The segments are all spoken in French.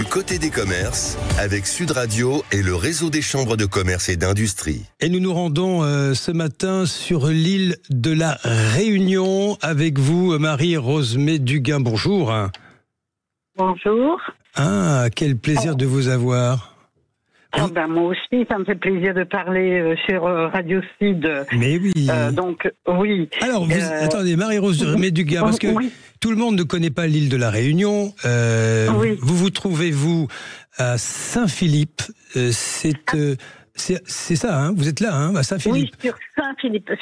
du côté des commerces avec Sud Radio et le réseau des chambres de commerce et d'industrie. Et nous nous rendons ce matin sur l'île de la Réunion avec vous, Marie-Rose Duguin. Bonjour. Bonjour. Ah, quel plaisir de vous avoir. Moi aussi, ça me fait plaisir de parler sur Radio Sud. Mais oui. Donc, oui. Alors, attendez, Marie-Rose Duguin, parce que tout le monde ne connaît pas l'île de la Réunion. Vous trouvez-vous à Saint-Philippe. C'est ça, hein, vous êtes là, hein, à Saint-Philippe. Oui,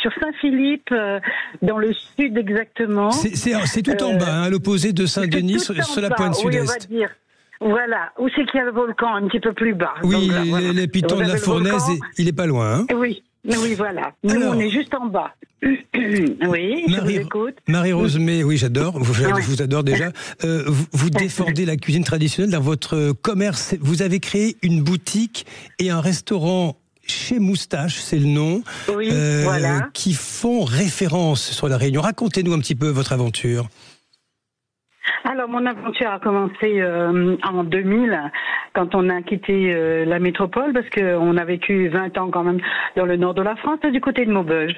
sur Saint-Philippe, dans le sud exactement. C'est tout en bas, hein, à l'opposé de Saint-Denis, sur la pointe sud-est. Oui, on va dire. Voilà, où c'est qu'il y a le volcan, un petit peu plus bas. Oui, donc, voilà. les pitons de la Fournaise, il est pas loin. Hein. Oui, voilà. Nous, on est juste en bas. Oui, je vous écoute. Marie-Rose, oui, j'adore, je vous adore déjà. Vous défendez la cuisine traditionnelle dans votre commerce. Vous avez créé une boutique et un restaurant chez Moustache, c'est le nom, qui font référence sur la Réunion. Racontez-nous un petit peu votre aventure. Alors, mon aventure a commencé en 2000, quand on a quitté la métropole, parce qu'on a vécu 20 ans quand même dans le nord de la France, du côté de Maubeuge.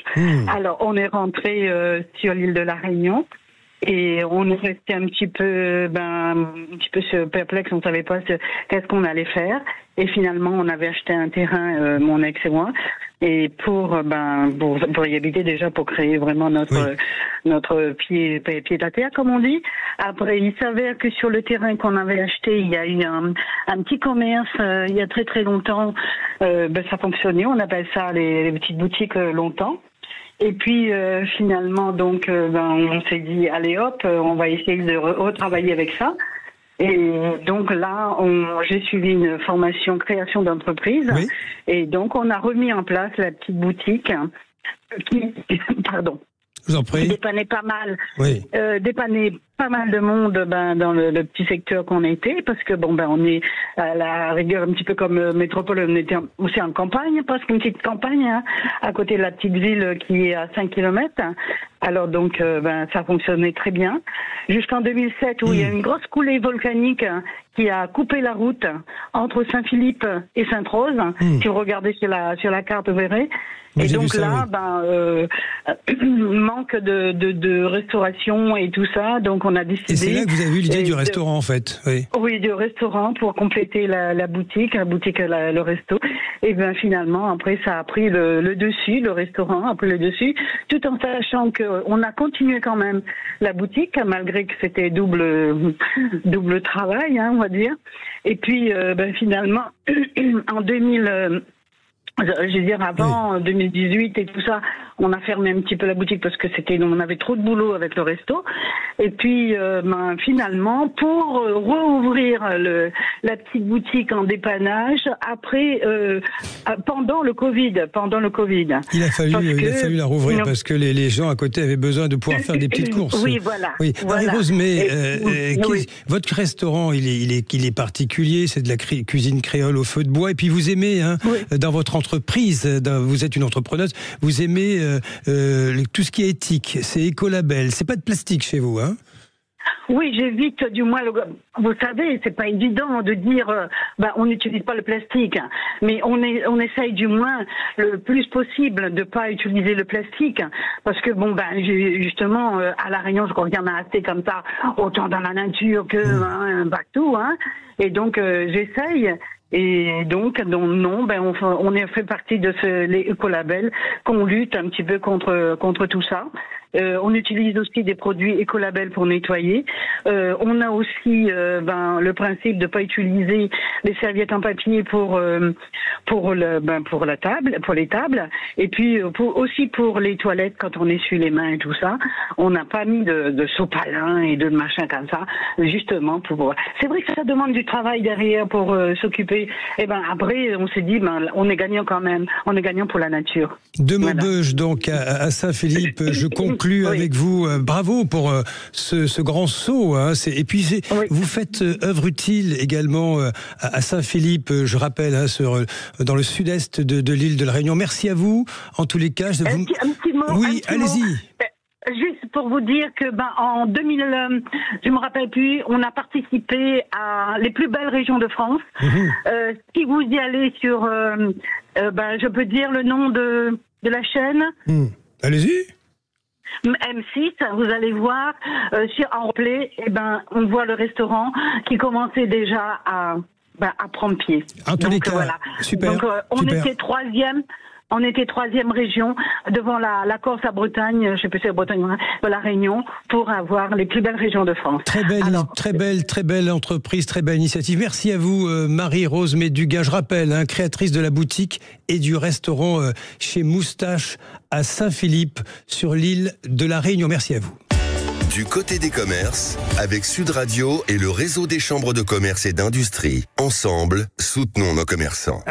Alors, on est rentré sur l'île de la Réunion. Et on est resté un petit peu perplexe, on ne savait pas qu'est-ce qu'on allait faire. Et finalement, on avait acheté un terrain, mon ex et moi, et pour y habiter déjà, pour créer vraiment notre pied à terre, comme on dit. Après, il s'avère que sur le terrain qu'on avait acheté, il y a eu un petit commerce, il y a très très longtemps, ça fonctionnait, on appelle ça les petites boutiques longtemps. Et puis finalement, donc, on s'est dit, allez hop, on va essayer de retravailler avec ça. Et donc là, j'ai suivi une formation création d'entreprise. Oui. Et donc, on a remis en place la petite boutique qui, je vous en prie. Dépannait pas mal. Oui. Dépannait pas mal de monde dans le petit secteur qu'on était, parce que on est à la rigueur un petit peu comme métropole, on était aussi en campagne, presque une petite campagne, hein, à côté de la petite ville qui est à 5 km. Alors donc ça fonctionnait très bien. Jusqu'en 2007 où il y a une grosse coulée volcanique qui a coupé la route entre Saint-Philippe et Sainte-Rose. Si vous regardez sur la carte, vous verrez. Et donc là, manque de restauration et tout ça, donc on a décidé. Et c'est là que vous avez eu l'idée du restaurant, en fait. Oui, du restaurant pour compléter la boutique, le resto. Et finalement, après, ça a pris le dessus, le restaurant a pris le dessus, tout en sachant qu'on a continué quand même la boutique, malgré que c'était double travail, hein, on va dire. Et puis, finalement, en 2000. Je veux dire, avant 2018 et tout ça, on a fermé un petit peu la boutique parce que on avait trop de boulot avec le resto. Et puis, finalement, pour rouvrir la petite boutique en dépannage, après, pendant le Covid. Il a fallu la rouvrir parce que les gens à côté avaient besoin de pouvoir faire des petites courses. Oui, voilà. Oui. Marie-Rose, votre restaurant, il est particulier, c'est de la cuisine créole au feu de bois. Et puis vous aimez, dans votre entreprise, vous êtes une entrepreneuse, vous aimez tout ce qui est éthique, c'est écolabel, c'est pas de plastique chez vous, hein? Oui, j'évite du moins. Vous savez, c'est pas évident de dire on n'utilise pas le plastique, mais on essaye du moins le plus possible de pas utiliser le plastique, parce que justement à la Réunion, je crois qu'il y en a assez comme ça, autant dans la nature que partout, hein. Et donc j'essaye. Et donc on est fait partie de les écolabels, qu'on lutte un petit peu contre tout ça. On utilise aussi des produits écolabels pour nettoyer. On a aussi le principe de pas utiliser les serviettes en papier pour les tables, et puis aussi pour les toilettes quand on essuie les mains et tout ça. On n'a pas mis de sopalin et de machin comme ça, justement pour. C'est vrai que ça demande du travail derrière pour s'occuper. Et après on s'est dit on est gagnant quand même. On est gagnant pour la nature. De Maubeuge donc à Saint-Philippe, je conclus avec vous. Bravo pour ce grand saut. Hein. Vous faites œuvre utile également à Saint-Philippe, je rappelle, dans le sud-est de l'île de la Réunion. Merci à vous, en tous les cas. Un petit mot. Oui, allez-y. Juste pour vous dire que en 2000, je me rappelle plus, on a participé à les plus belles régions de France. Si vous y allez sur, je peux dire le nom de la chaîne. Allez-y. M6, vous allez voir en replay, on voit le restaurant qui commençait déjà à prendre pied. En tous les cas, voilà. super. Donc on était troisième. On était troisième région devant la Corse, la Bretagne, je sais plus si c'est la Bretagne, la Réunion, pour avoir les plus belles régions de France. Très belle entreprise, très belle initiative. Merci à vous, Marie-Rose Méduga. Je rappelle, créatrice de la boutique et du restaurant chez Moustache à Saint-Philippe, sur l'île de la Réunion. Merci à vous. Du côté des commerces, avec Sud Radio et le réseau des chambres de commerce et d'industrie. Ensemble, soutenons nos commerçants.